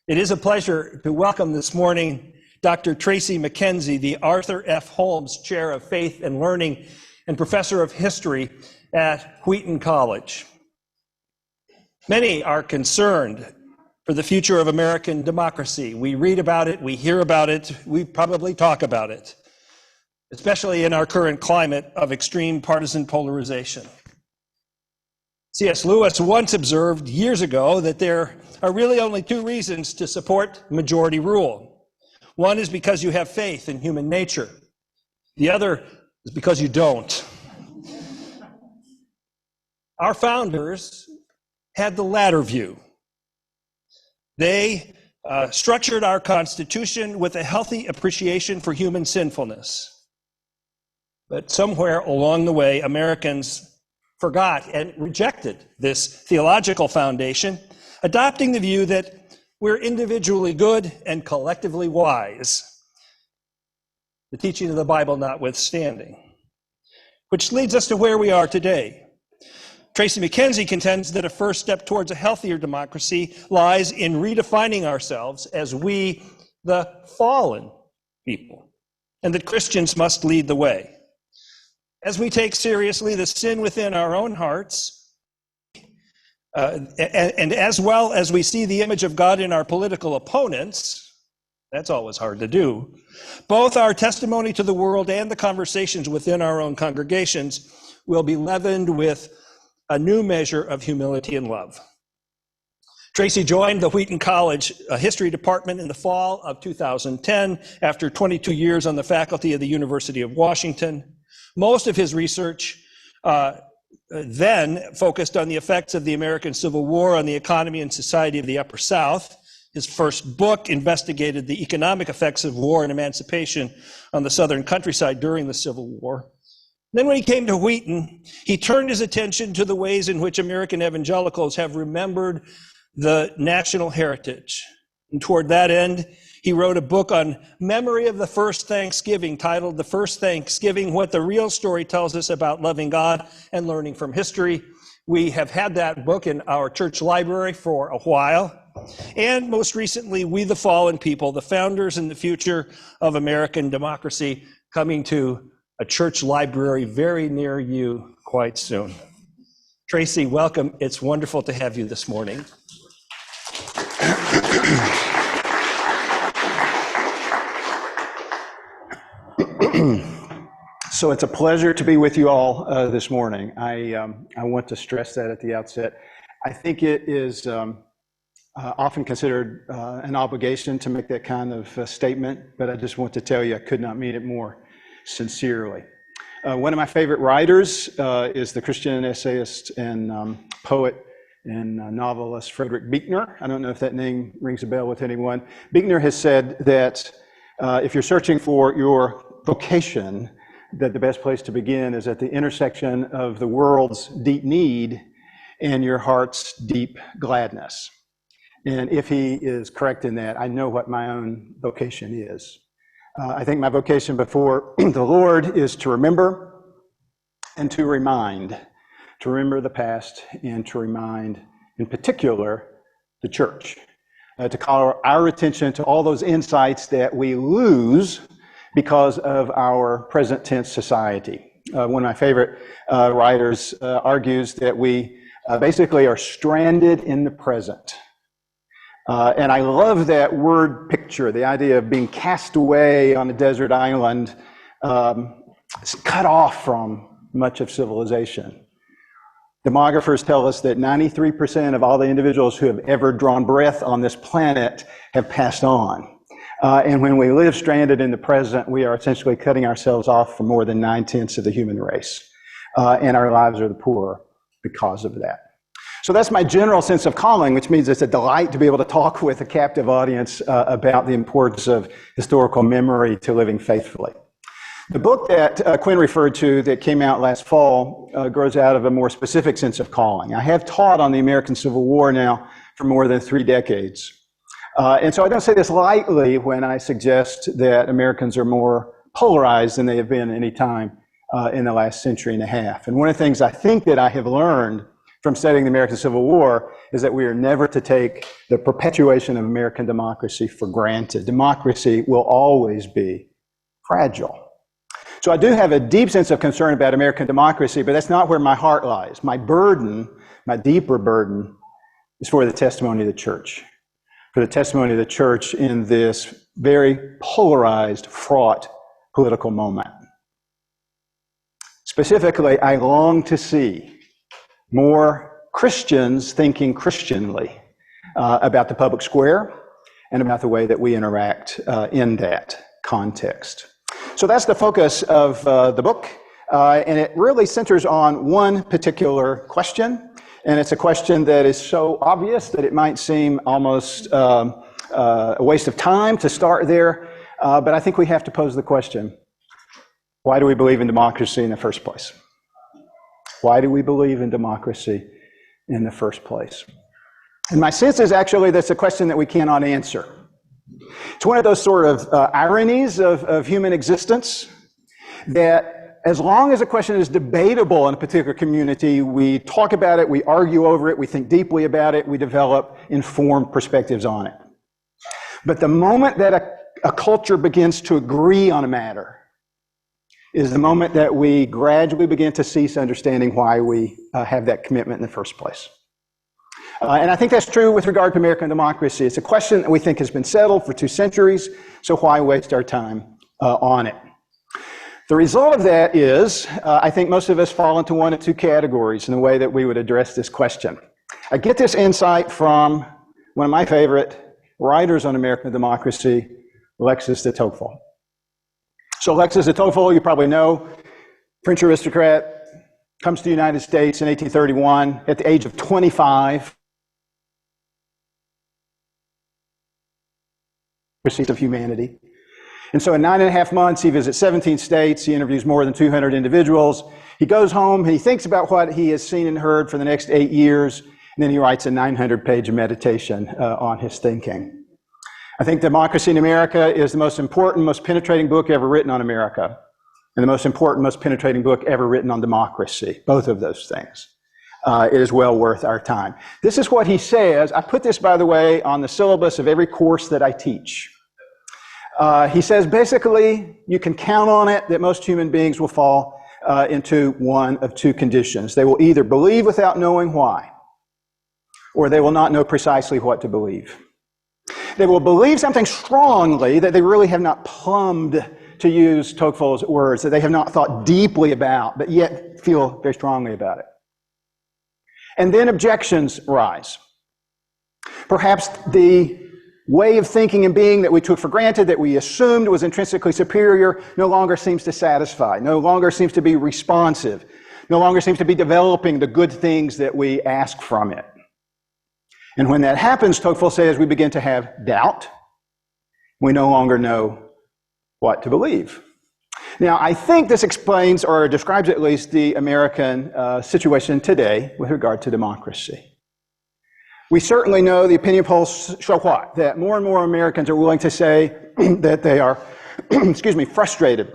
It is a pleasure to welcome this morning Dr. Tracey McKenzie, the Arthur F. Holmes Chair of Faith and Learning and Professor of History at Wheaton College. Many are concerned for the future of American democracy. We read about it, we hear about it, we probably talk about it, especially in our current climate of extreme partisan polarization. C.S. Lewis once observed years ago that there are really only two reasons to support majority rule. One is because you have faith in human nature. The other is because you don't. Our founders had the latter view. They structured our Constitution with a healthy appreciation for human sinfulness. But somewhere along the way, Americans forgot and rejected this theological foundation, adopting the view that we're individually good and collectively wise, the teaching of the Bible notwithstanding. Which leads us to where we are today. Tracey McKenzie contends that a first step towards a healthier democracy lies in redefining ourselves as we, the fallen people, and that Christians must lead the way. As we take seriously the sin within our own hearts, and as well as we see the image of God in our political opponents, that's always hard to do, both our testimony to the world and the conversations within our own congregations will be leavened with a new measure of humility and love. Tracey joined the Wheaton College History Department in the fall of 2010 after 22 years on the faculty of the University of Washington. Most of his research then focused on the effects of the American Civil War on the economy and society of the Upper South. His first book investigated the economic effects of war and emancipation on the Southern countryside during the Civil War. Then when he came to Wheaton, he turned his attention to the ways in which American evangelicals have remembered the national heritage. And toward that end, he wrote a book on memory of the first Thanksgiving titled The First Thanksgiving, What the Real Story Tells Us About Loving God and Learning from History. We have had that book in our church library for a while. And most recently, We the Fallen People, the Founders and the Future of American Democracy, coming to a church library very near you quite soon. Tracey, welcome. It's wonderful to have you this morning. So it's a pleasure to be with you all this morning. I want to stress that at the outset. I think it is often considered an obligation to make that kind of statement, but I just want to tell you I could not mean it more sincerely. One of my favorite writers is the Christian essayist and poet and novelist Frederick Buechner. I don't know if that name rings a bell with anyone. Buechner has said that if you're searching for your vocation, that the best place to begin is at the intersection of the world's deep need and your heart's deep gladness. And if he is correct in that, I know what my own vocation is. I think my vocation before the Lord is to remember and to remind, to remember the past and to remind, in particular, the church, to call our attention to all those insights that we lose because of our present tense society. One of my favorite writers argues that we basically are stranded in the present. And I love that word picture, the idea of being cast away on a desert island, cut off from much of civilization. Demographers tell us that 93% of all the individuals who have ever drawn breath on this planet have passed on. And when we live stranded in the present, we are essentially cutting ourselves off from more than 9/10 of the human race. And our lives are the poorer because of that. So that's my general sense of calling, which means it's a delight to be able to talk with a captive audience about the importance of historical memory to living faithfully. The book that Quinn referred to that came out last fall grows out of a more specific sense of calling. I have taught on the American Civil War now for more than 3 decades. And so I don't say this lightly when I suggest that Americans are more polarized than they have been any time in the last century and a half. And one of the things I think that I have learned from studying the American Civil War is that we are never to take the perpetuation of American democracy for granted. Democracy will always be fragile. So I do have a deep sense of concern about American democracy, but that's not where my heart lies. My burden, my deeper burden, is for the testimony of the church. For the testimony of the church in this very polarized, fraught political moment. Specifically, I long to see more Christians thinking Christianly about the public square and about the way that we interact in that context. So that's the focus of the book, and it really centers on one particular question, and it's a question that is so obvious that it might seem almost a waste of time to start there, but I think we have to pose the question, why do we believe in democracy in the first place? Why do we believe in democracy in the first place? And my sense is actually that's a question that we cannot answer. It's one of those sort of ironies of human existence that as long as a question is debatable in a particular community, we talk about it, we argue over it, we think deeply about it, we develop informed perspectives on it. But the moment that a culture begins to agree on a matter is the moment that we gradually begin to cease understanding why we have that commitment in the first place. And I think that's true with regard to American democracy. It's a question that we think has been settled for 2 centuries, so why waste our time on it? The result of that is, I think most of us fall into one of 2 categories in the way that we would address this question. I get this insight from one of my favorite writers on American democracy, Alexis de Tocqueville. So Alexis de Tocqueville, you probably know, French aristocrat, comes to the United States in 1831 at the age of 25. Pursuit of humanity. And so in 9.5 months, he visits 17 states, he interviews more than 200 individuals. He goes home and he thinks about what he has seen and heard for the next 8 years, and then he writes a 900-page meditation on his thinking. I think Democracy in America is the most important, most penetrating book ever written on America, and the most important, most penetrating book ever written on democracy, both of those things. It is well worth our time. This is what he says. I put this, by the way, on the syllabus of every course that I teach. He says, basically, you can count on it that most human beings will fall into one of 2 conditions. They will either believe without knowing why, or they will not know precisely what to believe. They will believe something strongly that they really have not plumbed, to use Tocqueville's words, that they have not thought deeply about, but yet feel very strongly about it. And then objections rise. Perhaps the way of thinking and being that we took for granted, that we assumed was intrinsically superior, no longer seems to satisfy, no longer seems to be responsive, no longer seems to be developing the good things that we ask from it. And when that happens, Tocqueville says, we begin to have doubt. We no longer know what to believe. Now, I think this explains, or describes at least, the American situation today with regard to democracy. We certainly know the opinion polls show what? That more and more Americans are willing to say that they are, frustrated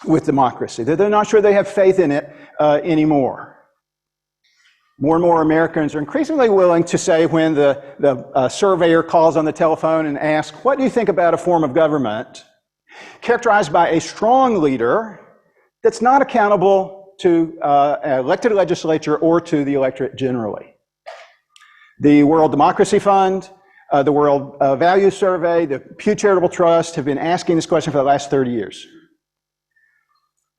with democracy, that they're not sure they have faith in it anymore. More and more Americans are increasingly willing to say when the surveyor calls on the telephone and asks, what do you think about a form of government characterized by a strong leader that's not accountable to an elected legislature or to the electorate generally? The World Democracy Fund, the World Values Survey, the Pew Charitable Trust have been asking this question for the last 30 years.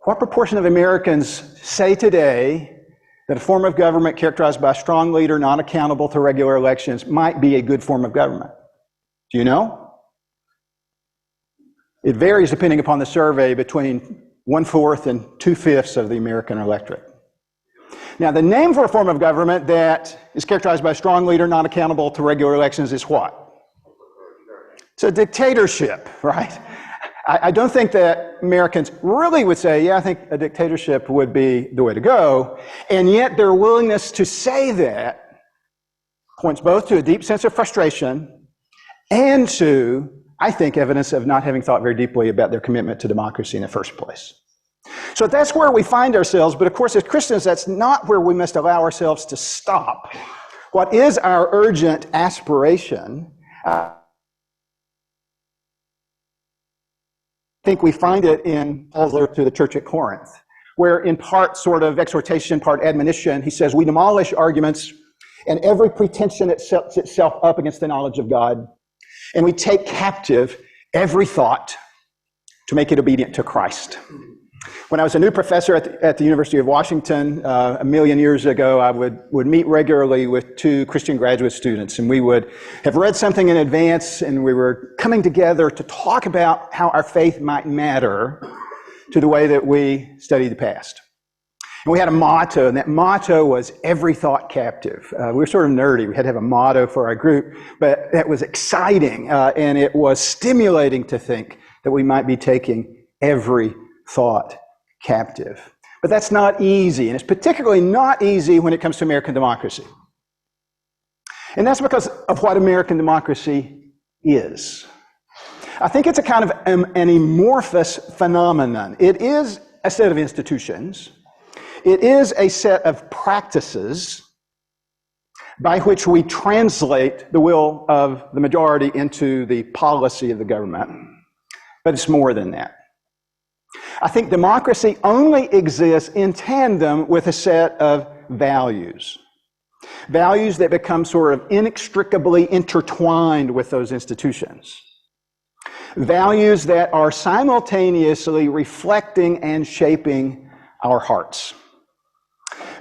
What proportion of Americans say today that a form of government characterized by a strong leader, not accountable to regular elections, might be a good form of government? Do you know? It varies depending upon the survey between 1/4 and 2/5 of the American electorate. Now, the name for a form of government that is characterized by a strong leader, not accountable to regular elections, is what? It's a dictatorship, right? I don't think that Americans really would say, yeah, I think a dictatorship would be the way to go. And yet their willingness to say that points both to a deep sense of frustration and to, I think, evidence of not having thought very deeply about their commitment to democracy in the first place. So that's where we find ourselves, but of course as Christians, that's not where we must allow ourselves to stop. What is our urgent aspiration? I think we find it in Paul's letter to the church at Corinth, where in part sort of exhortation, part admonition, he says, we demolish arguments and every pretension that sets itself up against the knowledge of God, and we take captive every thought to make it obedient to Christ. When I was a new professor at the University of Washington a million years ago, I would meet regularly with two Christian graduate students, and we would have read something in advance, and we were coming together to talk about how our faith might matter to the way that we study the past. And we had a motto, and that motto was every thought captive. We were sort of nerdy. We had to have a motto for our group, but that was exciting, and it was stimulating to think that we might be taking every thought captive. But that's not easy, and it's particularly not easy when it comes to American democracy. And that's because of what American democracy is. I think it's a kind of an amorphous phenomenon. It is a set of institutions. It is a set of practices by which we translate the will of the majority into the policy of the government. But it's more than that. I think democracy only exists in tandem with a set of values. Values that become sort of inextricably intertwined with those institutions. Values that are simultaneously reflecting and shaping our hearts.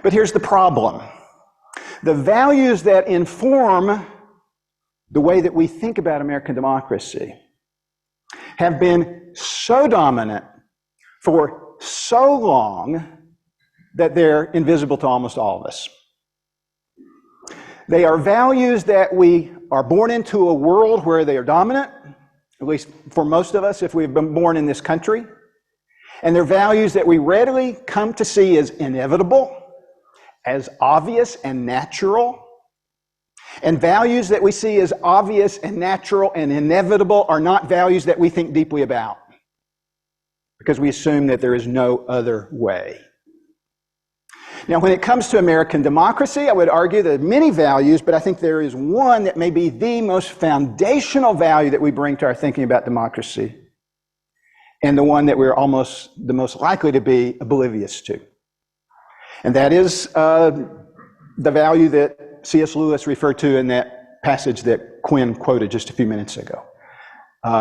But here's the problem. The values that inform the way that we think about American democracy have been so dominant for so long that they're invisible to almost all of us. They are values that we are born into a world where they are dominant, at least for most of us if we've been born in this country. And they're values that we readily come to see as inevitable, as obvious and natural. And values that we see as obvious and natural and inevitable are not values that we think deeply about, because we assume that there is no other way. Now, when it comes to American democracy, I would argue there are many values, but I think there is one that may be the most foundational value that we bring to our thinking about democracy, and the one that we're almost the most likely to be oblivious to. And that is the value that C.S. Lewis referred to in that passage that Quinn quoted just a few minutes ago.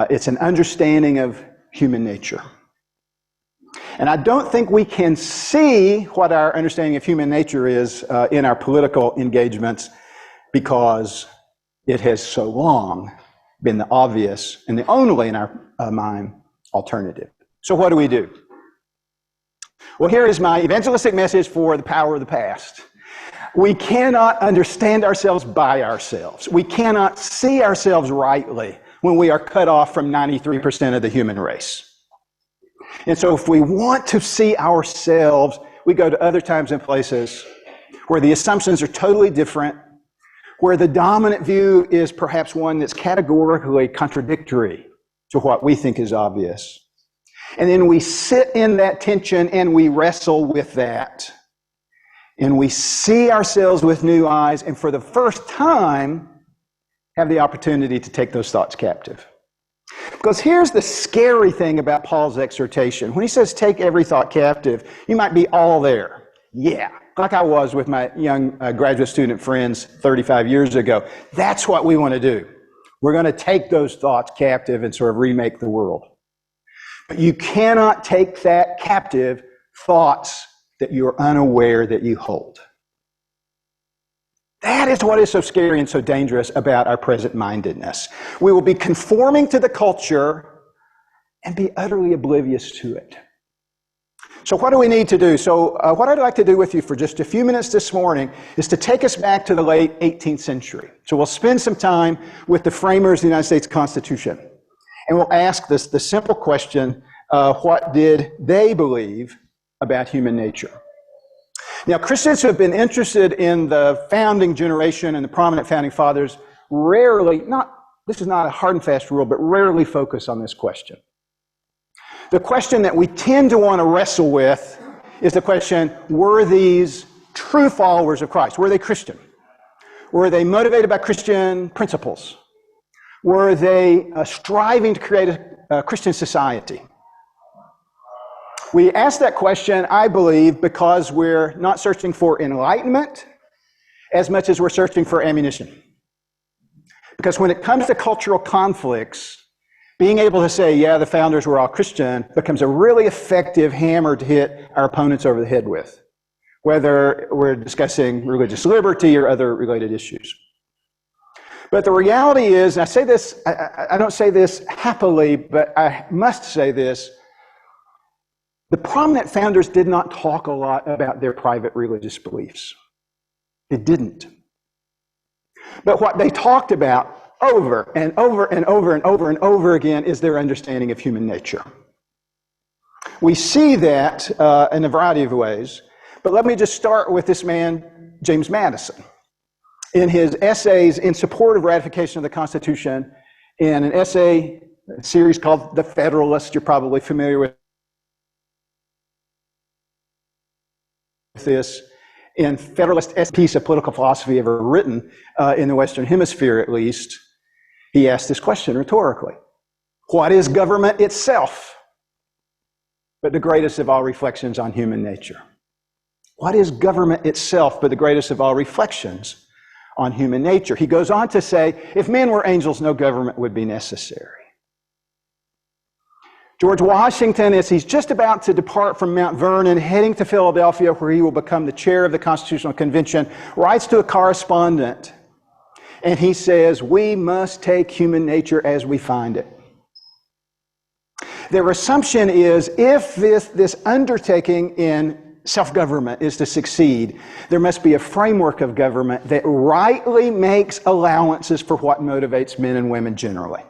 It's an understanding of human nature. And I don't think we can see what our understanding of human nature is in our political engagements, because it has so long been the obvious and the only, in our mind, alternative. So what do we do? Well, here is my evangelistic message for the power of the past. We cannot understand ourselves by ourselves. We cannot see ourselves rightly when we are cut off from 93% of the human race. And so if we want to see ourselves, we go to other times and places where the assumptions are totally different, where the dominant view is perhaps one that's categorically contradictory to what we think is obvious. And then we sit in that tension and we wrestle with that. And we see ourselves with new eyes, and for the first time, have the opportunity to take those thoughts captive. Because here's the scary thing about Paul's exhortation. When he says take every thought captive, you might be all there. Yeah, like I was with my young graduate student friends 35 years ago. That's what we want to do. We're going to take those thoughts captive and sort of remake the world. But you cannot take that captive thoughts that you're unaware that you hold. That is what is so scary and so dangerous about our present-mindedness. We will be conforming to the culture and be utterly oblivious to it. So what do we need to do? So what I'd like to do with you for just a few minutes this morning is to take us back to the late 18th century. So we'll spend some time with the framers of the United States Constitution. And we'll ask this the simple question, what did they believe about human nature? Now, Christians who have been interested in the founding generation and the prominent founding fathers rarely, this is not a hard and fast rule, but rarely focus on this question. The question that we tend to want to wrestle with is the question, were these true followers of Christ? Were they Christian? Were they motivated by Christian principles? Were they striving to create a Christian society? We ask that question, I believe, because we're not searching for enlightenment as much as we're searching for ammunition. Because when it comes to cultural conflicts, being able to say, yeah, the founders were all Christian, becomes a really effective hammer to hit our opponents over the head with, whether we're discussing religious liberty or other related issues. But the reality is, and I say this, I don't say this happily, but I must say this, the prominent founders did not talk a lot about their private religious beliefs. They didn't. But what they talked about over and over and over and over and over again is their understanding of human nature. We see that in a variety of ways, but let me just start with this man, James Madison. In his essays in support of ratification of the Constitution, in an essay series called The Federalist, you're probably familiar with this, in Federalist piece of political philosophy ever written in the Western Hemisphere at least, he asked this question rhetorically. What is government itself but the greatest of all reflections on human nature? What is government itself but the greatest of all reflections on human nature? He goes on to say, if men were angels, no government would be necessary. George Washington, as he's just about to depart from Mount Vernon, heading to Philadelphia, where he will become the chair of the Constitutional Convention, writes to a correspondent, and he says, we must take human nature as we find it. Their assumption is, if this undertaking in self-government is to succeed, there must be a framework of government that rightly makes allowances for what motivates men and women generally.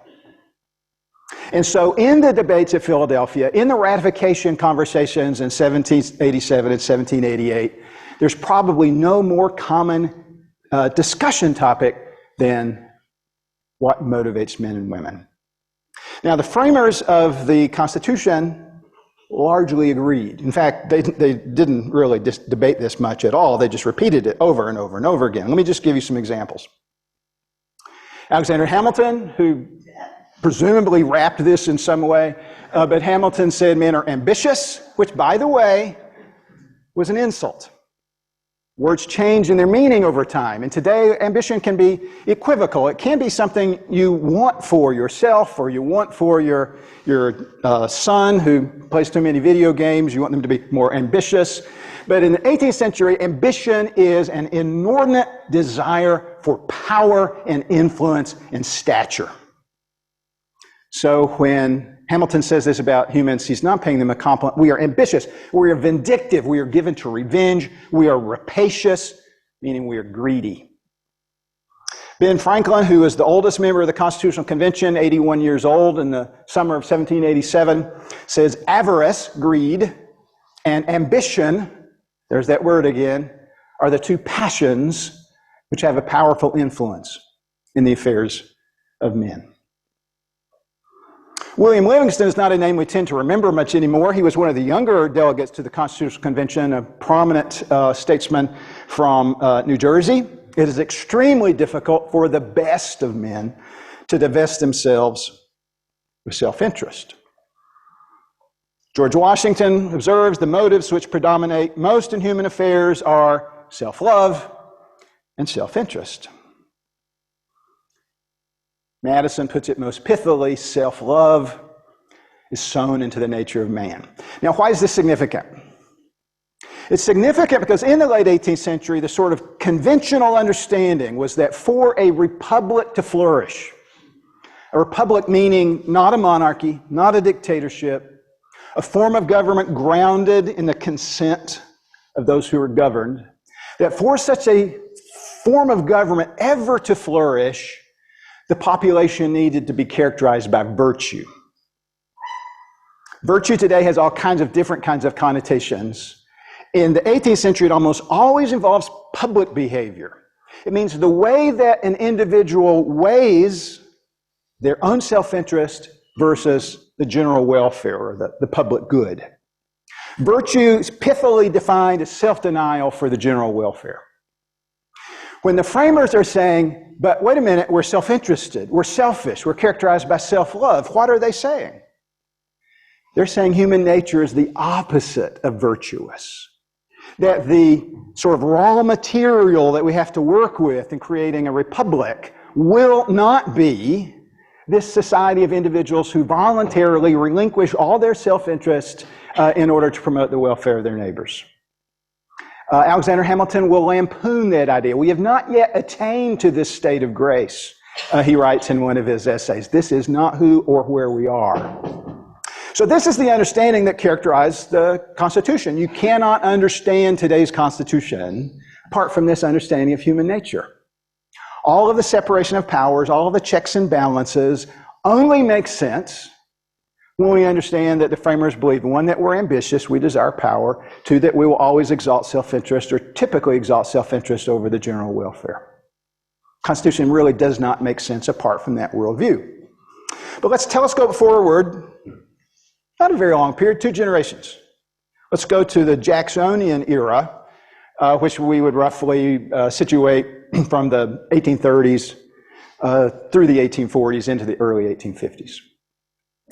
And so in the debates at Philadelphia, in the ratification conversations in 1787 and 1788, there's probably no more common discussion topic than what motivates men and women. Now, the framers of the Constitution largely agreed. In fact, they didn't really debate this much at all. They just repeated it over and over and over again. Let me just give you some examples. Alexander Hamilton, who presumably wrapped this in some way, but Hamilton said men are ambitious, which, by the way, was an insult. Words change in their meaning over time, and today ambition can be equivocal. It can be something you want for yourself, or you want for your son who plays too many video games. You want them to be more ambitious. But in the 18th century, ambition is an inordinate desire for power and influence and stature. So when Hamilton says this about humans, he's not paying them a compliment. We are ambitious. We are vindictive. We are given to revenge. We are rapacious, meaning we are greedy. Ben Franklin, who is the oldest member of the Constitutional Convention, 81 years old in the summer of 1787, says avarice, greed, and ambition, there's that word again, are the two passions which have a powerful influence in the affairs of men. William Livingston is not a name we tend to remember much anymore. He was one of the younger delegates to the Constitutional Convention, a prominent statesman from New Jersey. It is extremely difficult for the best of men to divest themselves with self-interest. George Washington observes the motives which predominate most in human affairs are self-love and self-interest. Madison puts it most pithily, self-love is sown into the nature of man. Now, why is this significant? It's significant because in the late 18th century, the sort of conventional understanding was that for a republic to flourish, a republic meaning not a monarchy, not a dictatorship, a form of government grounded in the consent of those who are governed, that for such a form of government ever to flourish, the population needed to be characterized by virtue. Virtue today has all kinds of different kinds of connotations. In the 18th century, it almost always involves public behavior. It means the way that an individual weighs their own self-interest versus the general welfare or the public good. Virtue is pithily defined as self-denial for the general welfare. When the framers are saying, but wait a minute, we're self-interested, we're selfish, we're characterized by self-love, what are they saying? They're saying human nature is the opposite of virtuous. That the sort of raw material that we have to work with in creating a republic will not be this society of individuals who voluntarily relinquish all their self-interest in order to promote the welfare of their neighbors. Alexander Hamilton will lampoon that idea. We have not yet attained to this state of grace, he writes in one of his essays. This is not who or where we are. So this is the understanding that characterized the Constitution. You cannot understand today's Constitution apart from this understanding of human nature. All of the separation of powers, all of the checks and balances only make sense when we understand that the framers believe, one, that we're ambitious, we desire power, two, that we will always exalt self-interest or typically exalt self-interest over the general welfare. Constitution really does not make sense apart from that worldview. But let's telescope forward, not a very long period, 2 generations. Let's go to the Jacksonian era, which we would roughly situate from the 1830s through the 1840s into the early 1850s.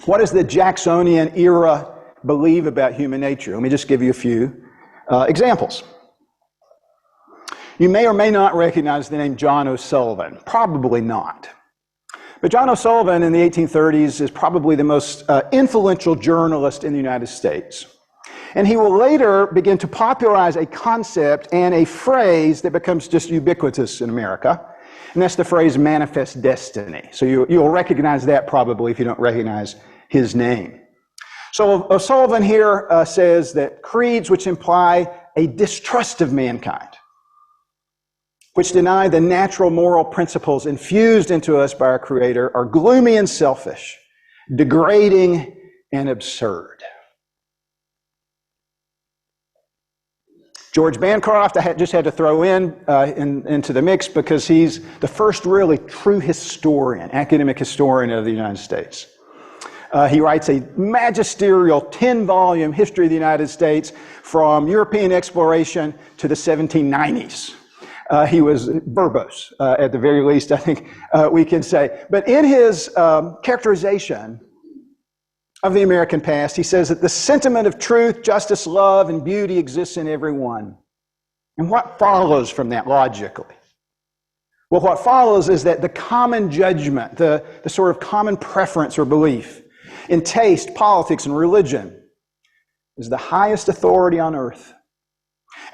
What does the Jacksonian era believe about human nature? Let me just give you a few examples. You may or may not recognize the name John O'Sullivan. Probably not. But John O'Sullivan in the 1830s is probably the most influential journalist in the United States. And he will later begin to popularize a concept and a phrase that becomes just ubiquitous in America. And that's the phrase manifest destiny. So you'll recognize that probably if you don't recognize his name. So O'Sullivan here says that creeds which imply a distrust of mankind, which deny the natural moral principles infused into us by our Creator, are gloomy and selfish, degrading and absurd. George Bancroft, I just had to throw into the mix because he's the first really true historian, academic historian of the United States. He writes a magisterial 10-volume history of the United States from European exploration to the 1790s. He was verbose, at the very least, I think we can say. But in his characterization of the American past, he says that the sentiment of truth, justice, love, and beauty exists in everyone. And what follows from that logically? Well, what follows is that the common judgment, the sort of common preference or belief in taste, politics, and religion is the highest authority on earth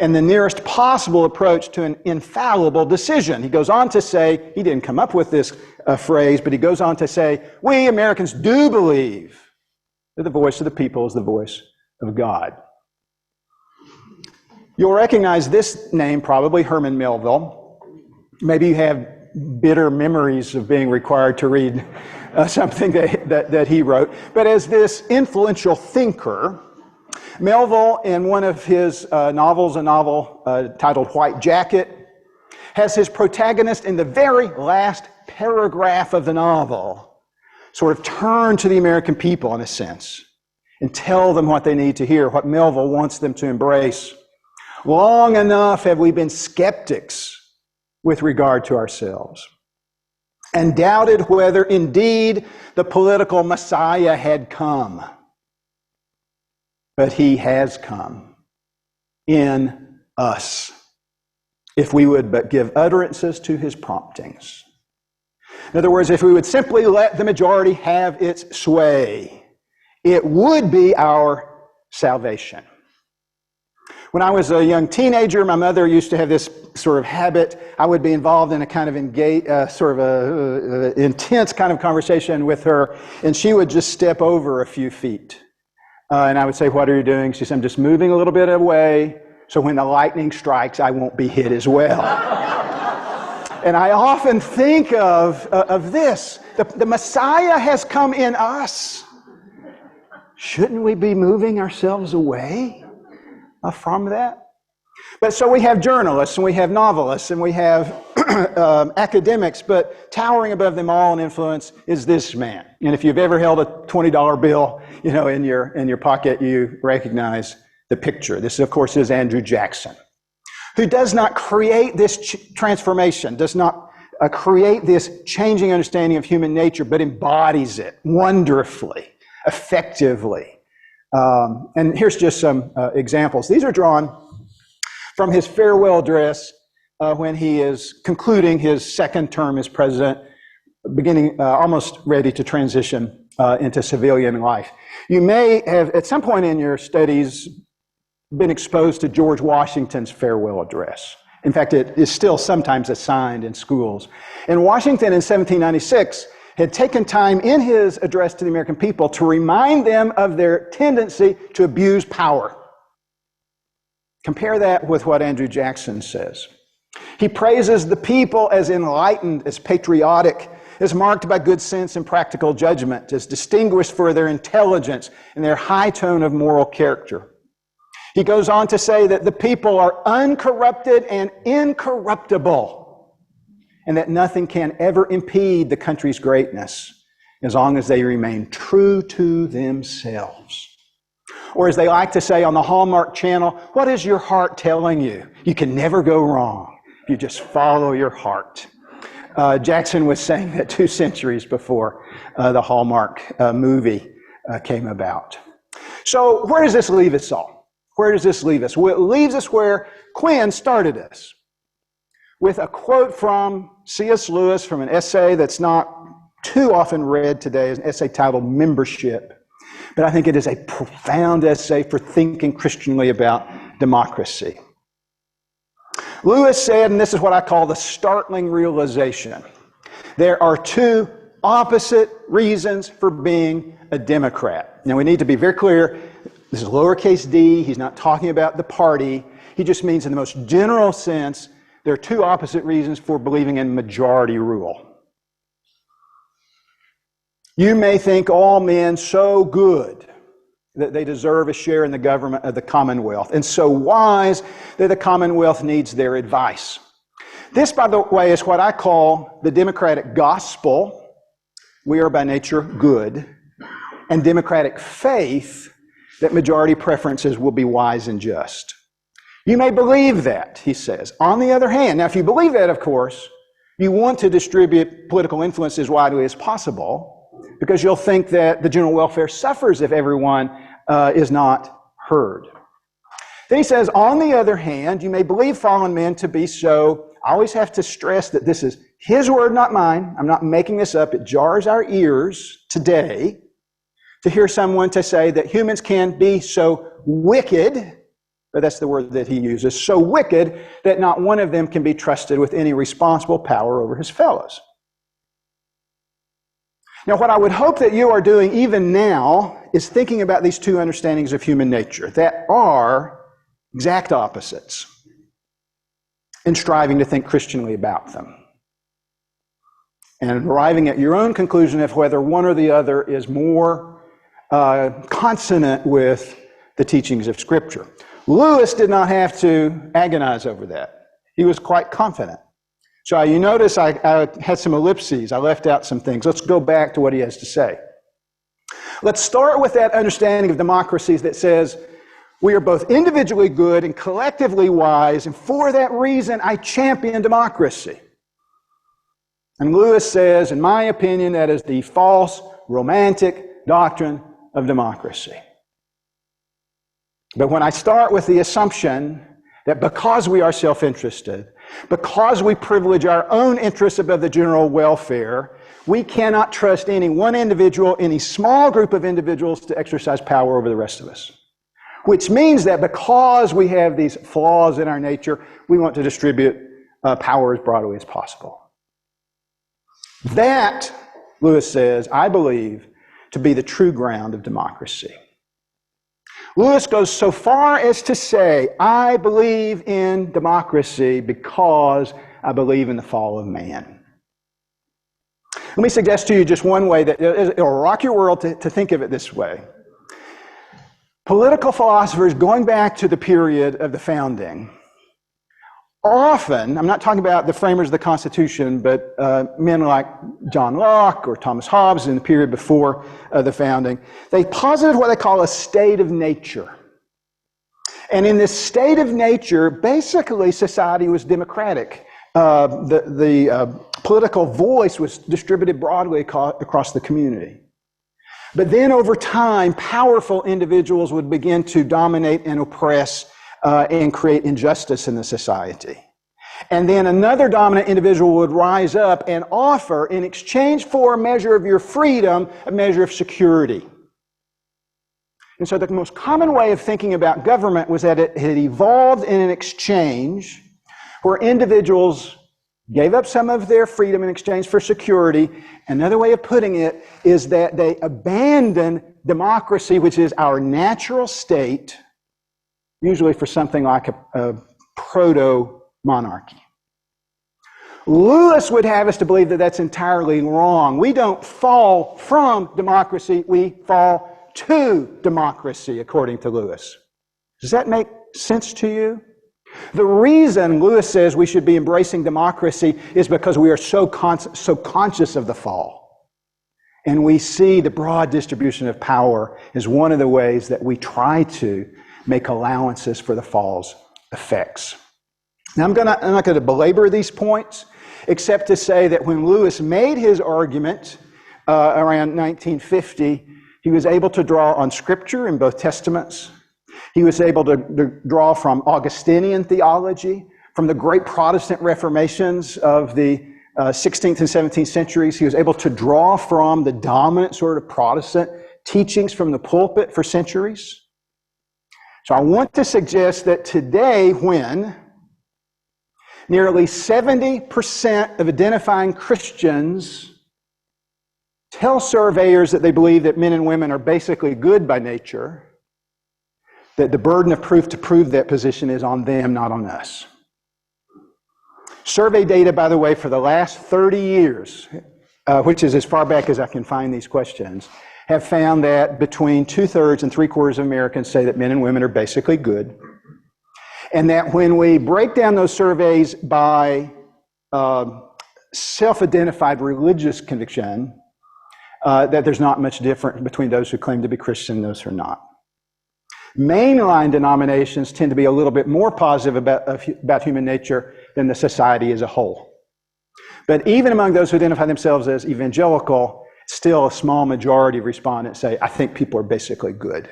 and the nearest possible approach to an infallible decision. He goes on to say, he didn't come up with this phrase, but he goes on to say, we Americans do believe that the voice of the people is the voice of God. You'll recognize this name probably, Herman Melville. Maybe you have bitter memories of being required to read something that he wrote. But as this influential thinker, Melville, in one of his novels, a novel titled White Jacket, has his protagonist in the very last paragraph of the novel sort of turn to the American people, in a sense, and tell them what they need to hear, what Melville wants them to embrace. Long enough have we been skeptics with regard to ourselves and doubted whether indeed the political Messiah had come. But he has come in us, if we would but give utterances to his promptings. In other words, if we would simply let the majority have its sway, it would be our salvation. When I was a young teenager, my mother used to have this sort of habit. I would be involved in a kind of intense kind of conversation with her, and she would just step over a few feet. And I would say, what are you doing? She said, I'm just moving a little bit away, so when the lightning strikes, I won't be hit as well. And I often think of this. The Messiah has come in us. Shouldn't we be moving ourselves away from that? But so we have journalists, and we have novelists, and we have academics, but towering above them all in influence is this man. And if you've ever held a $20 bill, in your pocket, you recognize the picture. This, of course, is Andrew Jackson, who does not create this transformation, does not create this changing understanding of human nature, but embodies it wonderfully, effectively. And here's just some examples. These are drawn from his farewell address when he is concluding his second term as president, beginning almost ready to transition into civilian life. You may have, at some point in your studies, been exposed to George Washington's farewell address. In fact, it is still sometimes assigned in schools. And Washington in 1796 had taken time in his address to the American people to remind them of their tendency to abuse power. Compare that with what Andrew Jackson says. He praises the people as enlightened, as patriotic, as marked by good sense and practical judgment, as distinguished for their intelligence and their high tone of moral character. He goes on to say that the people are uncorrupted and incorruptible, and that nothing can ever impede the country's greatness as long as they remain true to themselves. Or as they like to say on the Hallmark Channel, what is your heart telling you? You can never go wrong. You just follow your heart. Jackson was saying that 2 centuries before the Hallmark movie came about. So where does this leave us all? Where does this leave us? Well, it leaves us where Quinn started us, with a quote from C.S. Lewis from an essay that's not too often read today, an essay titled Membership. But I think it is a profound essay for thinking Christianly about democracy. Lewis said, and this is what I call the startling realization, there are 2 opposite reasons for being a Democrat. Now we need to be very clear, this is lowercase d, he's not talking about the party, he just means in the most general sense, there are 2 opposite reasons for believing in majority rule. You may think all men so good that they deserve a share in the government of the Commonwealth, and so wise that the Commonwealth needs their advice. This, by the way, is what I call the democratic gospel. We are by nature good, and democratic faith that majority preferences will be wise and just. You may believe that, he says. On the other hand, now if you believe that, of course, you want to distribute political influence as widely as possible, because you'll think that the general welfare suffers if everyone is not heard. Then he says, on the other hand, you may believe fallen men to be so. I always have to stress that this is his word, not mine. I'm not making this up. It jars our ears today to hear someone to say that humans can be so wicked, but that's the word that he uses, so wicked that not one of them can be trusted with any responsible power over his fellows. Now, what I would hope that you are doing even now is thinking about these 2 understandings of human nature that are exact opposites, and striving to think Christianly about them, and arriving at your own conclusion of whether one or the other is more consonant with the teachings of Scripture. Lewis did not have to agonize over that. He was quite confident. So you notice I had some ellipses. I left out some things. Let's go back to what he has to say. Let's start with that understanding of democracies that says we are both individually good and collectively wise, and for that reason I champion democracy. And Lewis says, in my opinion, that is the false, romantic doctrine of democracy. But when I start with the assumption that because we are self-interested, because we privilege our own interests above the general welfare, we cannot trust any one individual, any small group of individuals to exercise power over the rest of us. Which means that because we have these flaws in our nature, we want to distribute power as broadly as possible. That, Lewis says, I believe to be the true ground of democracy. Lewis goes so far as to say, I believe in democracy because I believe in the fall of man. Let me suggest to you just one way that it'll rock your world to think of it this way. Political philosophers going back to the period of the founding often, I'm not talking about the framers of the Constitution, but men like John Locke or Thomas Hobbes in the period before the founding, they posited what they call a state of nature. And in this state of nature, basically society was democratic. The political voice was distributed broadly across the community. But then over time, powerful individuals would begin to dominate and oppress and create injustice in the society. And then another dominant individual would rise up and offer, in exchange for a measure of your freedom, a measure of security. And so the most common way of thinking about government was that it had evolved in an exchange where individuals gave up some of their freedom in exchange for security. Another way of putting it is that they abandoned democracy, which is our natural state, usually for something like a proto-monarchy. Lewis would have us to believe that that's entirely wrong. We don't fall from democracy, we fall to democracy, according to Lewis. Does that make sense to you? The reason Lewis says we should be embracing democracy is because we are so conscious of the fall. And we see the broad distribution of power as one of the ways that we try to make allowances for the fall's effects. Now, I'm not going to belabor these points, except to say that when Lewis made his argument around 1950, he was able to draw on Scripture in both Testaments. He was able to draw from Augustinian theology, from the great Protestant Reformations of the 16th and 17th centuries. He was able to draw from the dominant sort of Protestant teachings from the pulpit for centuries. So I want to suggest that today, when nearly 70% of identifying Christians tell surveyors that they believe that men and women are basically good by nature, that the burden of proof to prove that position is on them, not on us. Survey data, by the way, for the last 30 years, which is as far back as I can find these questions, have found that between 2/3 and 3/4 of Americans say that men and women are basically good. And that when we break down those surveys by self-identified religious conviction, that there's not much difference between those who claim to be Christian and those who are not. Mainline denominations tend to be a little bit more positive about human nature than the society as a whole. But even among those who identify themselves as evangelical, still a small majority of respondents say, I think people are basically good.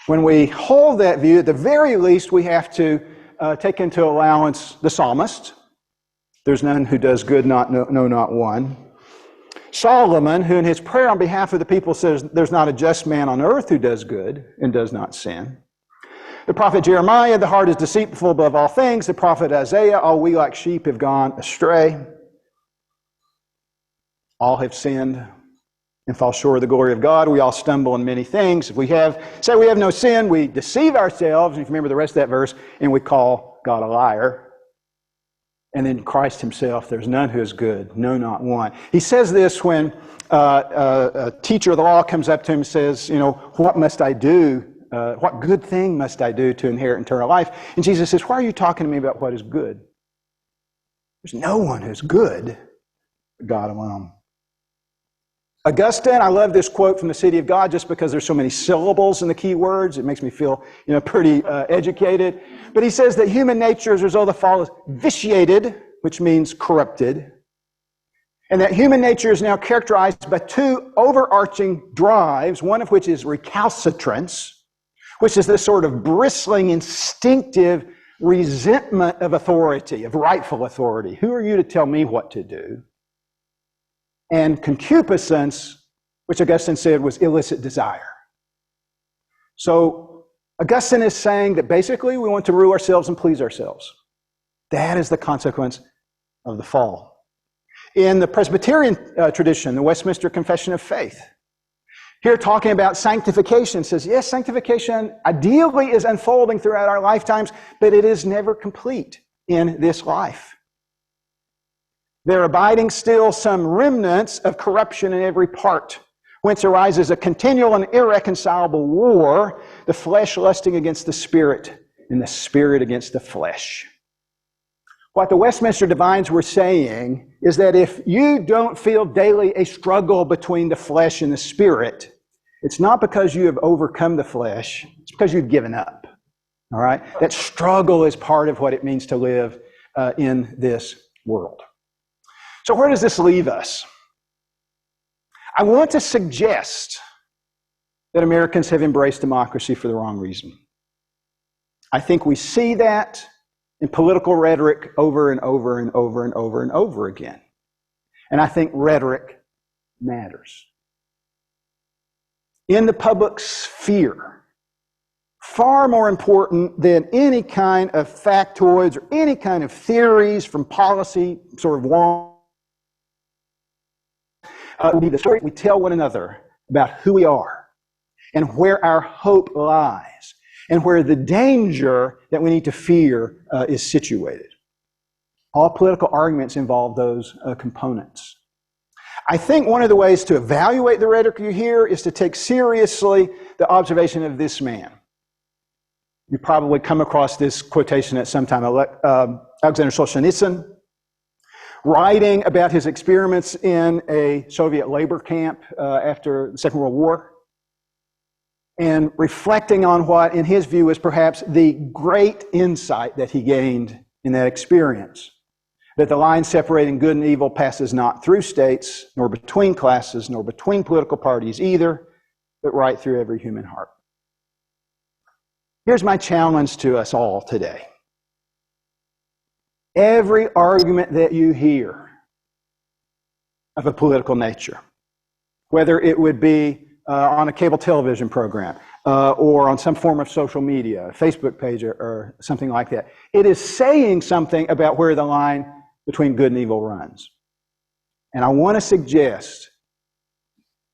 When we hold that view, at the very least, we have to take into allowance the psalmist. There's none who does good, no, not one. Solomon, who in his prayer on behalf of the people says, there's not a just man on earth who does good and does not sin. The prophet Jeremiah, the heart is deceitful above all things. The prophet Isaiah, all we like sheep have gone astray. All have sinned and fall short of the glory of God. We all stumble in many things. If we say we have no sin, we deceive ourselves. And if you remember the rest of that verse, and we call God a liar. And then Christ himself, there's none who is good, no, not one. He says this when a teacher of the law comes up to him and says, what must I do? What good thing must I do to inherit eternal life? And Jesus says, why are you talking to me about what is good? There's no one who's good but God alone. Augustine, I love this quote from the City of God just because there's so many syllables in the key words. It makes me feel, pretty educated. But he says that human nature as a result of the fall is vitiated, which means corrupted. And that human nature is now characterized by two overarching drives, one of which is recalcitrance, which is this sort of bristling, instinctive resentment of authority, of rightful authority. Who are you to tell me what to do? And concupiscence, which Augustine said was illicit desire. So Augustine is saying that basically we want to rule ourselves and please ourselves. That is the consequence of the fall. In the Presbyterian tradition, the Westminster Confession of Faith, here talking about sanctification, says, yes, sanctification ideally is unfolding throughout our lifetimes, but it is never complete in this life. There abiding still some remnants of corruption in every part, whence arises a continual and irreconcilable war, the flesh lusting against the spirit, and the spirit against the flesh. What the Westminster Divines were saying is that if you don't feel daily a struggle between the flesh and the spirit, it's not because you have overcome the flesh, it's because you've given up. All right? That struggle is part of what it means to live in this world. So where does this leave us? I want to suggest that Americans have embraced democracy for the wrong reason. I think we see that in political rhetoric over and over and over and over and over again. And I think rhetoric matters. In the public sphere, far more important than any kind of factoids or any kind of theories from policy sort of long, will be the story we tell one another about who we are and where our hope lies and where the danger that we need to fear is situated. All political arguments involve those components. I think one of the ways to evaluate the rhetoric you hear is to take seriously the observation of this man. You probably come across this quotation at some time. Alexander Solzhenitsyn, writing about his experiments in a Soviet labor camp after the Second World War, and reflecting on what, in his view, is perhaps the great insight that he gained in that experience. That the line separating good and evil passes not through states, nor between classes, nor between political parties either, but right through every human heart. Here's my challenge to us all today. Every argument that you hear of a political nature, whether it would be on a cable television program or on some form of social media, a Facebook page or something like that, it is saying something about where the line between good and evil runs. And I want to suggest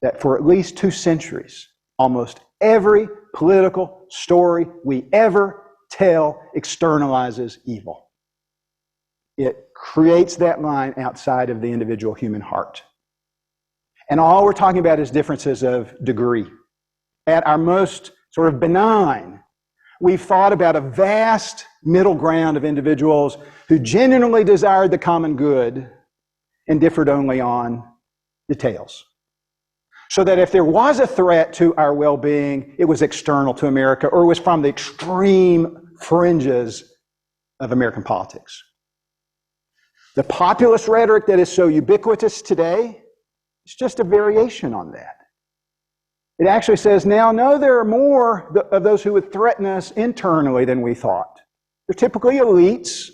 that for at least 2 centuries, almost every political story we ever tell externalizes evil. It creates that line outside of the individual human heart. And all we're talking about is differences of degree. At our most sort of benign, we've thought about a vast middle ground of individuals who genuinely desired the common good and differed only on details. So that if there was a threat to our well-being, it was external to America or was from the extreme fringes of American politics. The populist rhetoric that is so ubiquitous today is just a variation on that. It actually says, now, no, there are more of those who would threaten us internally than we thought. They're typically elites.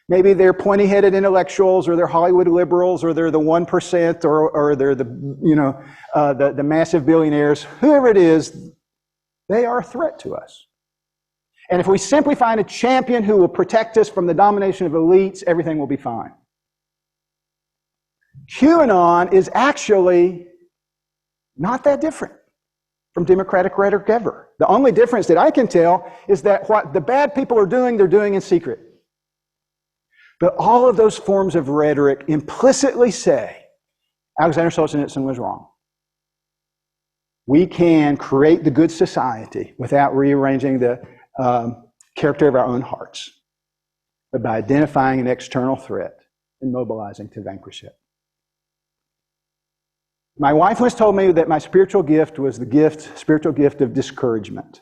Maybe they're pointy-headed intellectuals, or they're Hollywood liberals, or they're the 1%, or they're the massive billionaires. Whoever it is, they are a threat to us. And if we simply find a champion who will protect us from the domination of elites, everything will be fine. QAnon is actually not that different from Democratic rhetoric ever. The only difference that I can tell is that what the bad people are doing, they're doing in secret. But all of those forms of rhetoric implicitly say Alexander Solzhenitsyn was wrong. We can create the good society without rearranging the character of our own hearts, but by identifying an external threat and mobilizing to vanquish it. My wife once told me that my spiritual gift was the spiritual gift of discouragement.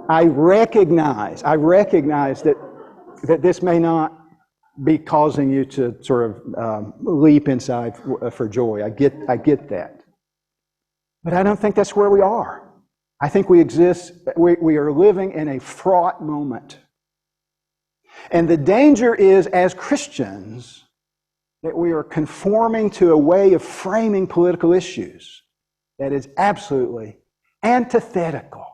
I recognize that this may not be causing you to sort of leap inside for joy. I get that. But I don't think that's where we are. I think we are living in a fraught moment. And the danger is, as Christians, that we are conforming to a way of framing political issues that is absolutely antithetical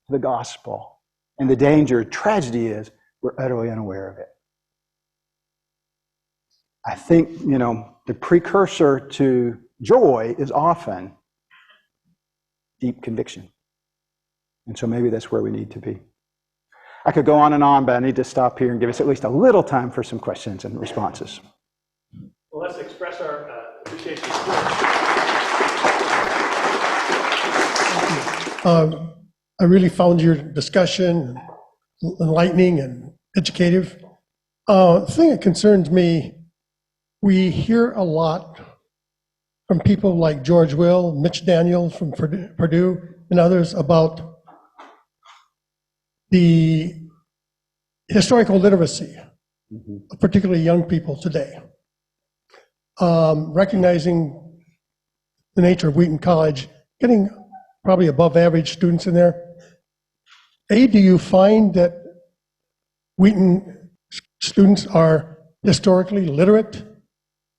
to the gospel. And the danger, tragedy is, we're utterly unaware of it. I think, the precursor to joy is often deep conviction. And so maybe that's where we need to be. I could go on and on, but I need to stop here and give us at least a little time for some questions and responses. Well, let's express our appreciation. I really found your discussion enlightening and educative. The thing that concerns me, we hear a lot from people like George Will, Mitch Daniels from Purdue, and others about the historical literacy, particularly young people today. Recognizing the nature of Wheaton College, getting probably above average students in there. Do you find that Wheaton students are historically literate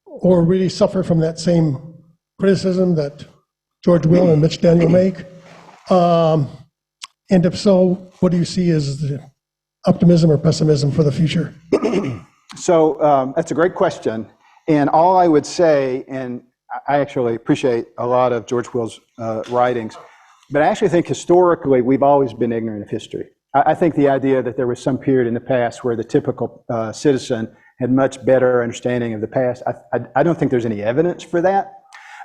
or really suffer from that same criticism that George Will and Mitch Daniel make? And if so, what do you see as the optimism or pessimism for the future? So that's a great question. And all I would say, and I actually appreciate a lot of George Will's writings, but I actually think historically we've always been ignorant of history. I think the idea that there was some period in the past where the typical citizen had much better understanding of the past, I don't think there's any evidence for that.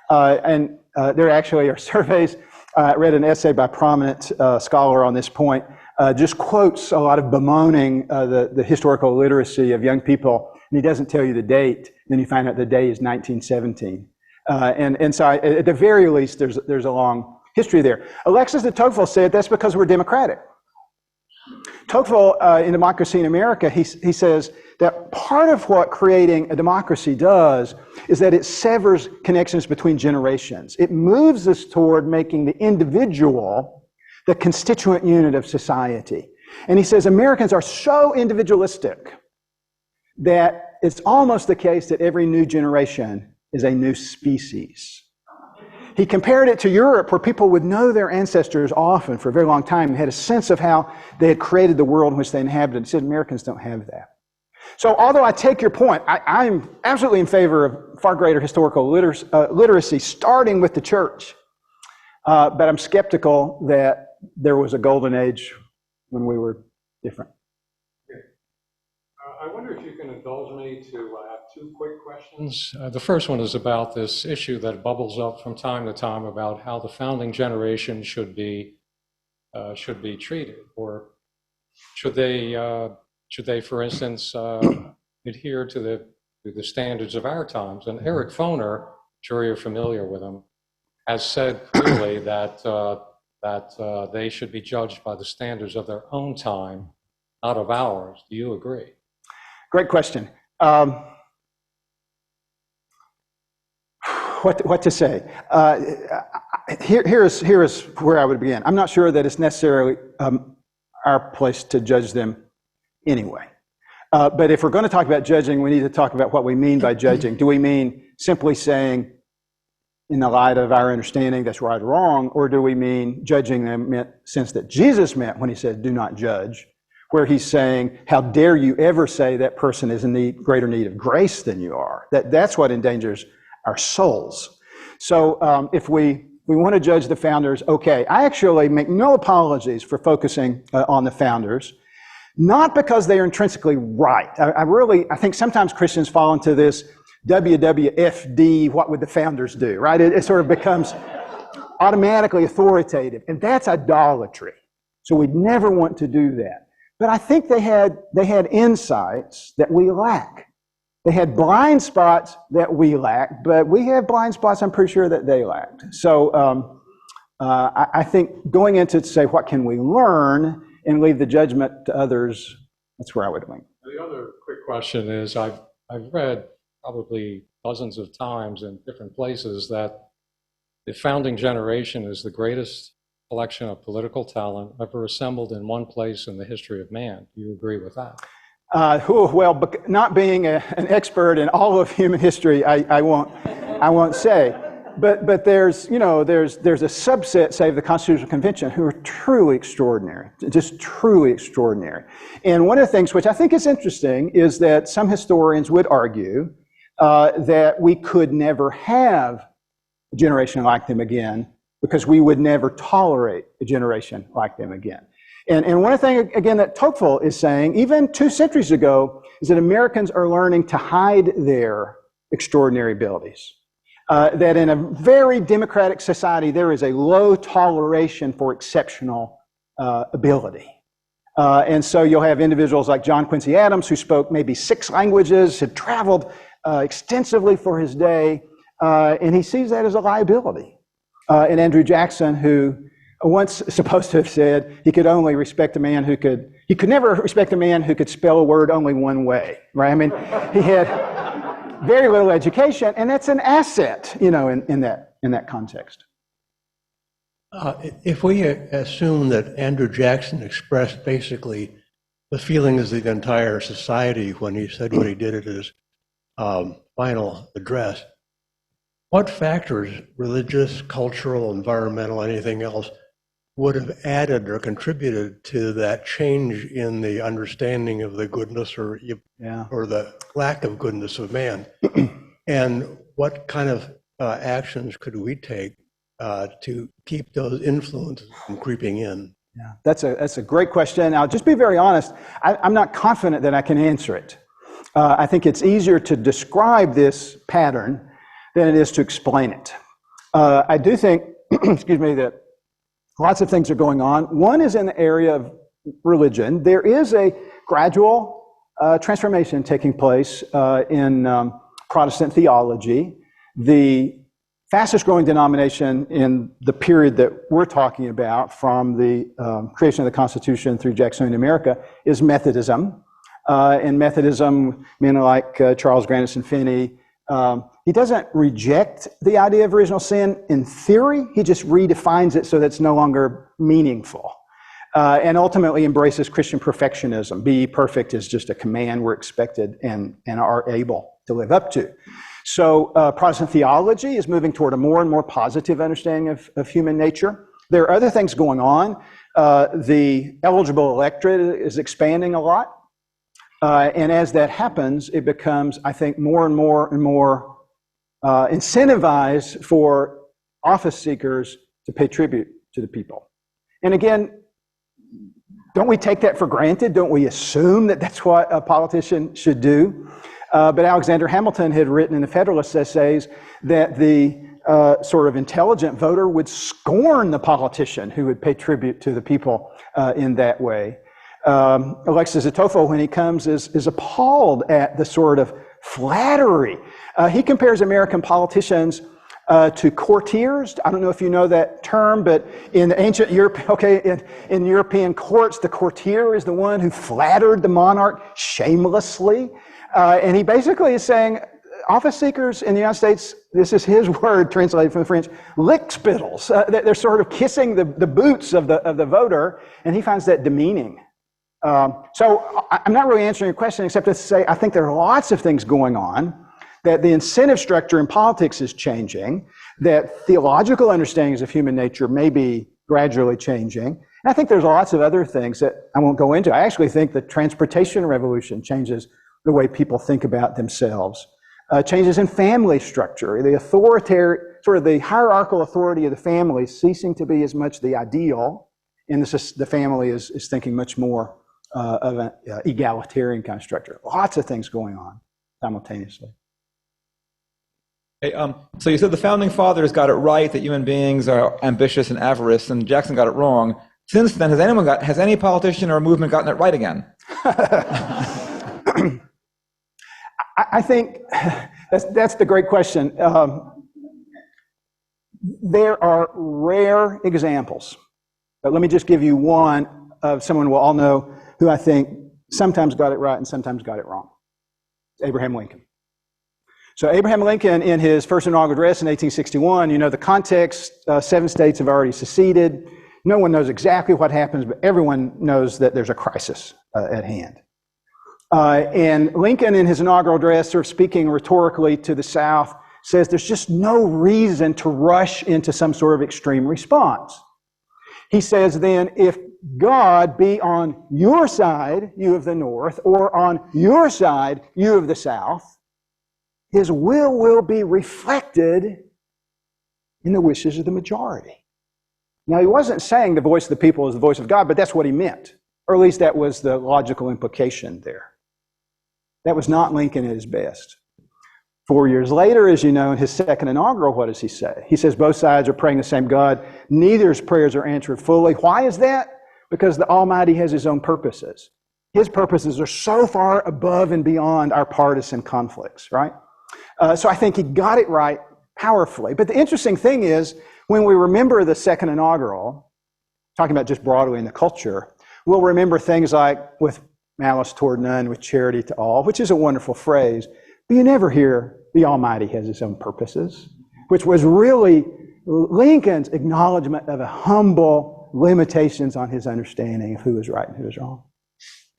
And there actually are surveys. I read an essay by a prominent scholar on this point, just quotes a lot of bemoaning the historical literacy of young people, and he doesn't tell you the date, then you find out the day is 1917. And so at the very least, there's a long history there. Alexis de Tocqueville said that's because we're democratic. Tocqueville, in Democracy in America, he says that part of what creating a democracy does is that it severs connections between generations. It moves us toward making the individual the constituent unit of society. And he says Americans are so individualistic that it's almost the case that every new generation is a new species. He compared it to Europe, where people would know their ancestors often for a very long time and had a sense of how they had created the world in which they inhabited. He said Americans don't have that. So although I take your point, I'm absolutely in favor of far greater historical literacy, starting with the church. But I'm skeptical that there was a golden age when we were different. I wonder if you can indulge me to have two quick questions. The first one is about this issue that bubbles up from time to time about how the founding generation should be treated, or should they, for instance, adhere to the standards of our times. And Eric Foner, sure you're familiar with him, has said clearly that they should be judged by the standards of their own time, not of ours. Do you agree? Great question. What to say? Here is where I would begin. I'm not sure that it's necessarily our place to judge them anyway. But if we're going to talk about judging, we need to talk about what we mean by judging. Do we mean simply saying, in the light of our understanding, that's right or wrong, or do we mean judging them in the sense that Jesus meant when he said, do not judge, where he's saying, how dare you ever say that person is in greater need of grace than you are? That's what endangers our souls. So if we want to judge the founders, okay. I actually make no apologies for focusing on the founders, not because they are intrinsically right. I think sometimes Christians fall into this WWFD, what would the founders do, right? It sort of becomes automatically authoritative, and that's idolatry. So we'd never want to do that. But I think they had insights that we lack. They had blind spots that we lack, but we have blind spots I'm pretty sure that they lacked. So I think going into to say, what can we learn and leave the judgment to others, that's where I would lean. The other quick question is, I've read probably dozens of times in different places that the founding generation is the greatest collection of political talent ever assembled in one place in the history of man. Do you agree with that? Well, not being an expert in all of human history, I won't say. But there's a subset, say, of the Constitutional Convention who are truly extraordinary, just truly extraordinary. And one of the things which I think is interesting is that some historians would argue that we could never have a generation like them again, because we would never tolerate a generation like them again. And one thing, again, that Tocqueville is saying, even 2 centuries ago, is that Americans are learning to hide their extraordinary abilities. that in a very democratic society, there is a low toleration for exceptional ability. And so you'll have individuals like John Quincy Adams, who spoke maybe 6 languages, had traveled extensively for his day, and he sees that as a liability. And Andrew Jackson, who once supposed to have said he could only respect a man who could, he could never respect a man who could spell a word only one way, right? I mean, he had very little education, and that's an asset, you know, in that context. If we assume that Andrew Jackson expressed basically the feelings of the entire society when he said what he did at his final address, what factors, religious, cultural, environmental, anything else, would have added or contributed to that change in the understanding of the goodness or the lack of goodness of man? And what kind of actions could we take to keep those influences from creeping in? Yeah, that's a great question. I'll just be very honest. I'm not confident that I can answer it. I think it's easier to describe this pattern than it is to explain it. I do think, excuse me, that lots of things are going on. One is in the area of religion. There is a gradual transformation taking place in Protestant theology. The fastest growing denomination in the period that we're talking about, from the creation of the Constitution through Jacksonian America, is Methodism. And Methodism, men like Charles Grandison Finney, he doesn't reject the idea of original sin in theory, he just redefines it so that it's no longer meaningful. And ultimately embraces Christian perfectionism. Be perfect is just a command we're expected and are able to live up to. So Protestant theology is moving toward a more and more positive understanding of human nature. There are other things going on. The eligible electorate is expanding a lot. And as that happens, it becomes, I think, more and more incentivized for office seekers to pay tribute to the people. And again, don't we take that for granted? Don't we assume that that's what a politician should do? But Alexander Hamilton had written in the Federalist Essays that the sort of intelligent voter would scorn the politician who would pay tribute to the people in that way. Alexis Atoffel, when he comes, is appalled at the sort of flattery. He compares American politicians to courtiers. I don't know if you know that term, but in ancient Europe, in European courts, the courtier is the one who flattered the monarch shamelessly. And he basically is saying, office seekers in the United States, this is his word translated from the French, lickspittles. They're sort of kissing the boots of the voter, and he finds that demeaning. So I'm not really answering your question except to say I think there are lots of things going on, that the incentive structure in politics is changing, that theological understandings of human nature may be gradually changing. And I think there's lots of other things that I won't go into. I actually think the transportation revolution changes the way people think about themselves. Changes in family structure, the authoritarian, sort of the hierarchical authority of the family ceasing to be as much the ideal, and the family is thinking much more of an egalitarian kind of structure. Lots of things going on simultaneously. Hey, so you said the founding fathers got it right that human beings are ambitious and avarice, and Jackson got it wrong. Since then, has any politician or movement gotten it right again? I think that's the great question. There are rare examples, but let me just give you one of someone we'll all know who I think sometimes got it right and sometimes got it wrong. Abraham Lincoln. So Abraham Lincoln, in his first inaugural address in 1861, you know the context, 7 states have already seceded. No one knows exactly what happens, but everyone knows that there's a crisis at hand. And Lincoln, in his inaugural address, sort of speaking rhetorically to the South, says there's just no reason to rush into some sort of extreme response. He says then, if God be on your side, you of the North, or on your side, you of the South, his will be reflected in the wishes of the majority. Now, he wasn't saying the voice of the people is the voice of God, but that's what he meant. Or at least that was the logical implication there. That was not Lincoln at his best. 4 years later, as you know, in his second inaugural, what does he say? He says both sides are praying the same God. Neither's prayers are answered fully. Why is that? Because the Almighty has his own purposes. His purposes are so far above and beyond our partisan conflicts, right? So I think he got it right powerfully. But the interesting thing is, when we remember the second inaugural, talking about just broadly in the culture, we'll remember things like with malice toward none, with charity to all, which is a wonderful phrase. But you never hear the Almighty has his own purposes, which was really Lincoln's acknowledgement of a humble limitations on his understanding of who is right and who is wrong.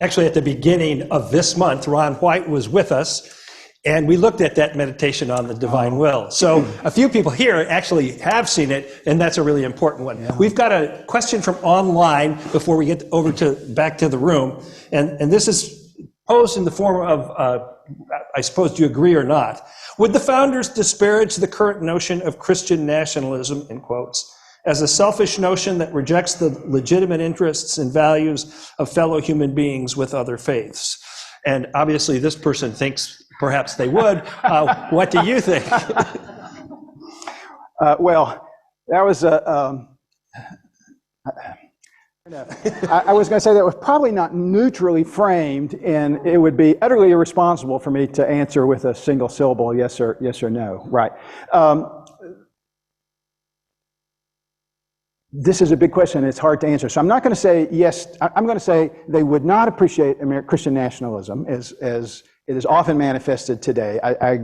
Actually, at the beginning of this month, Ron White was with us, and we looked at that meditation on the divine will. So a few people here actually have seen it, and that's a really important one. Yeah. We've got a question from online before we get over to back to the room, and this is posed in the form of, I suppose, do you agree or not? Would the founders disparage the current notion of Christian nationalism, in quotes, as a selfish notion that rejects the legitimate interests and values of fellow human beings with other faiths? And obviously this person thinks perhaps they would. What do you think? Well, that was I was going to say that was probably not neutrally framed, and it would be utterly irresponsible for me to answer with a single syllable, yes or no, right? This is a big question, and it's hard to answer. So I'm not going to say yes. I'm going to say they would not appreciate Christian nationalism as it is often manifested today. I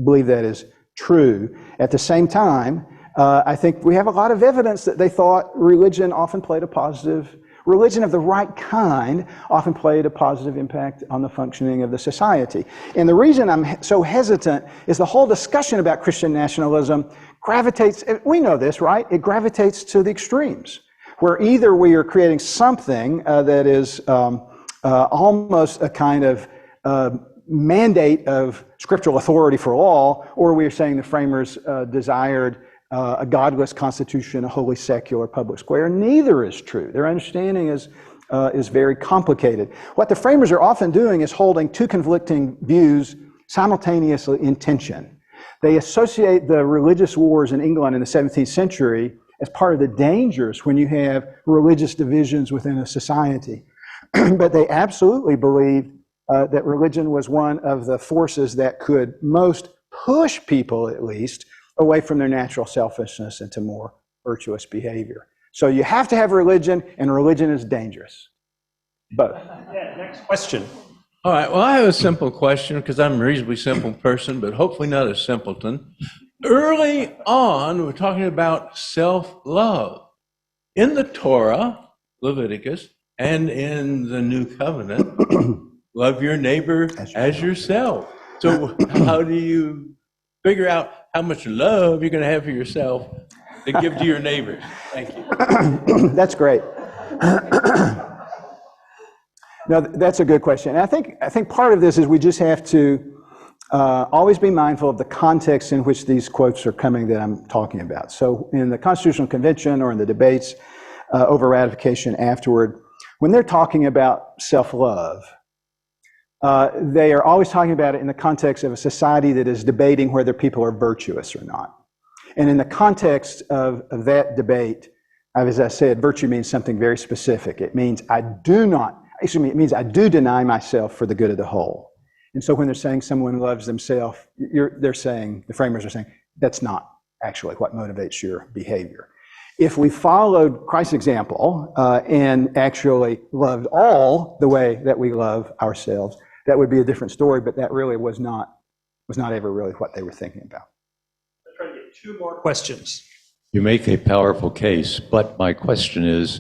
believe that is true. At the same time, I think we have a lot of evidence that they thought religion of the right kind often played a positive impact on the functioning of the society. And the reason I'm so hesitant is the whole discussion about Christian nationalism gravitates, we know this, right? It gravitates to the extremes, where either we are creating something that is almost a kind of mandate of scriptural authority for all, or we are saying the framers desired a godless constitution, a wholly secular public square. Neither is true. Their understanding is very complicated. What the framers are often doing is holding two conflicting views simultaneously in tension. They associate the religious wars in England in the 17th century as part of the dangers when you have religious divisions within a society. But they absolutely believed that religion was one of the forces that could most push people, at least, away from their natural selfishness into more virtuous behavior. So you have to have religion, and religion is dangerous. Both. Yeah, next question. All right, well, I have a simple question because I'm a reasonably simple person, but hopefully not a simpleton. Early on, we're talking about self-love. In the Torah, Leviticus, and in the New Covenant, love your neighbor as yourself. So how do you figure out how much love you're going to have for yourself to give to your neighbors? Thank you. That's great. No, that's a good question. And I think part of this is we just have to always be mindful of the context in which these quotes are coming that I'm talking about. So in the Constitutional Convention or in the debates over ratification afterward, when they're talking about self-love, they are always talking about it in the context of a society that is debating whether people are virtuous or not. And in the context of that debate, as I said, virtue means something very specific. It means it means I do deny myself for the good of the whole. And so when they're saying someone loves themselves, they're saying, the framers are saying, that's not actually what motivates your behavior. If we followed Christ's example and actually loved all the way that we love ourselves, that would be a different story, but that really was not ever really what they were thinking about. Let's try to get two more questions. You make a powerful case, but my question is,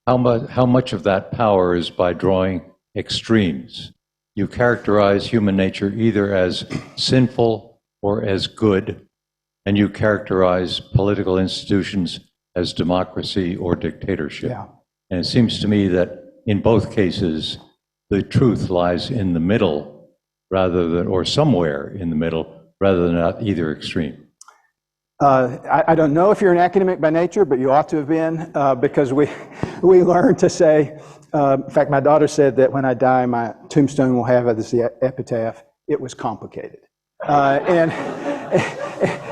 how much of that power is by drawing extremes? You characterize human nature either as sinful or as good, and you characterize political institutions as democracy or dictatorship. Yeah. And it seems to me that in both cases, the truth lies in the middle or somewhere in the middle, rather than at either extreme. I don't know if you're an academic by nature, but you ought to have been, because we learned to say, in fact, my daughter said that when I die, my tombstone will have as the epitaph, it was complicated.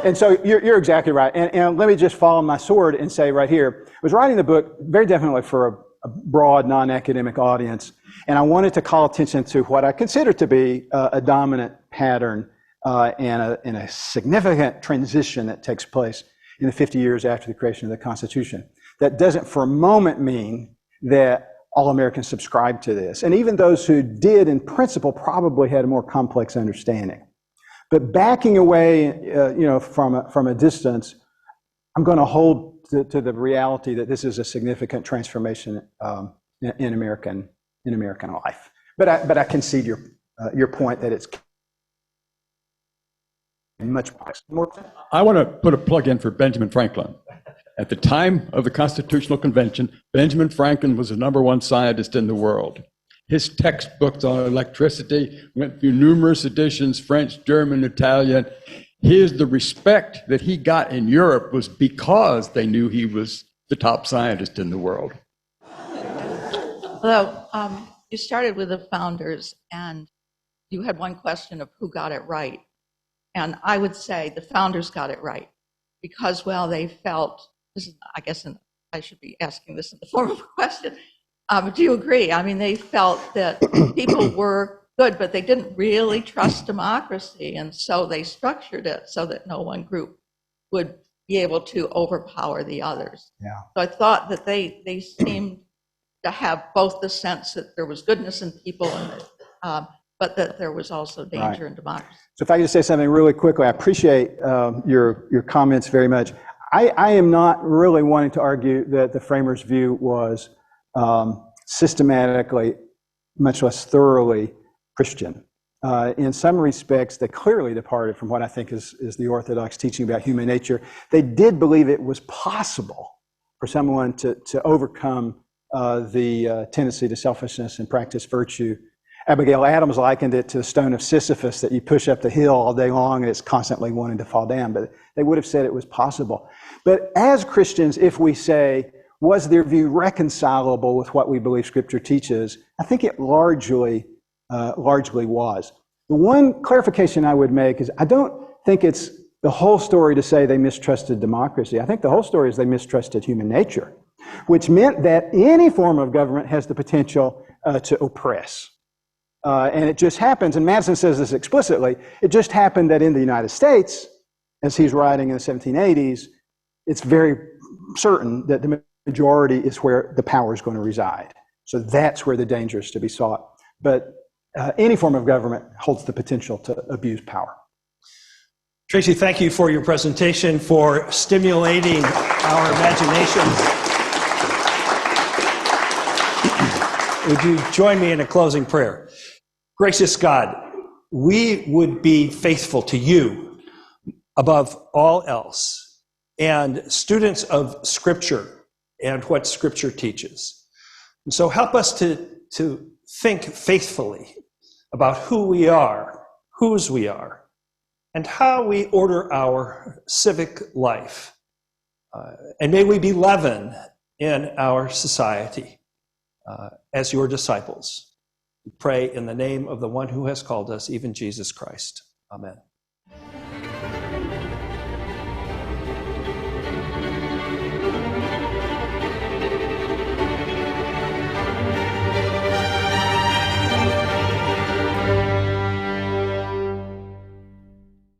And so you're exactly right. And let me just follow my sword and say right here, I was writing the book very definitely for a broad, non-academic audience, and I wanted to call attention to what I consider to be a dominant pattern and a significant transition that takes place in the 50 years after the creation of the Constitution. That doesn't for a moment mean that all Americans subscribe to this. And even those who did in principle probably had a more complex understanding. But backing away, from a distance, I'm going to hold to the reality that this is a significant transformation in American life. But I concede your point that it's much more. I want to put a plug in for Benjamin Franklin. At the time of the Constitutional Convention, Benjamin Franklin was the #1 scientist in the world. His textbooks on electricity went through numerous editions, French, German, Italian. The respect that he got in Europe was because they knew he was the top scientist in the world. Although you started with the founders and you had one question of who got it right. And I would say the founders got it right because, well, they felt, I guess I should be asking this in the form of a question. Do you agree? I mean, they felt that people were good, but they didn't really trust democracy. And so they structured it so that no one group would be able to overpower the others. Yeah. So I thought that they seemed to have both the sense that there was goodness in people, and but that there was also danger in democracy. So if I could just say something really quickly, I appreciate your comments very much. I am not really wanting to argue that the framers' view was systematically, much less thoroughly, Christian. In some respects, they clearly departed from what I think is the orthodox teaching about human nature. They did believe it was possible for someone to overcome the tendency to selfishness and practice virtue. Abigail Adams likened it to the stone of Sisyphus that you push up the hill all day long and it's constantly wanting to fall down. But they would have said it was possible. But as Christians, if we say, was their view reconcilable with what we believe Scripture teaches? I think it largely was. The one clarification I would make is I don't think it's the whole story to say they mistrusted democracy. I think the whole story is they mistrusted human nature, which meant that any form of government has the potential to oppress. And it just happens, and Madison says this explicitly, it just happened that in the United States, as he's writing in the 1780s, it's very certain that the majority is where the power is going to reside. So that's where the danger is to be sought. But any form of government holds the potential to abuse power. Tracey, thank you for your presentation, for stimulating our imaginations. Would you join me in a closing prayer? Gracious God, we would be faithful to you above all else, and students of Scripture and what Scripture teaches. And so help us to think faithfully about who we are, whose we are, and how we order our civic life. And may we be leaven in our society as your disciples. We pray in the name of the one who has called us, even Jesus Christ. Amen.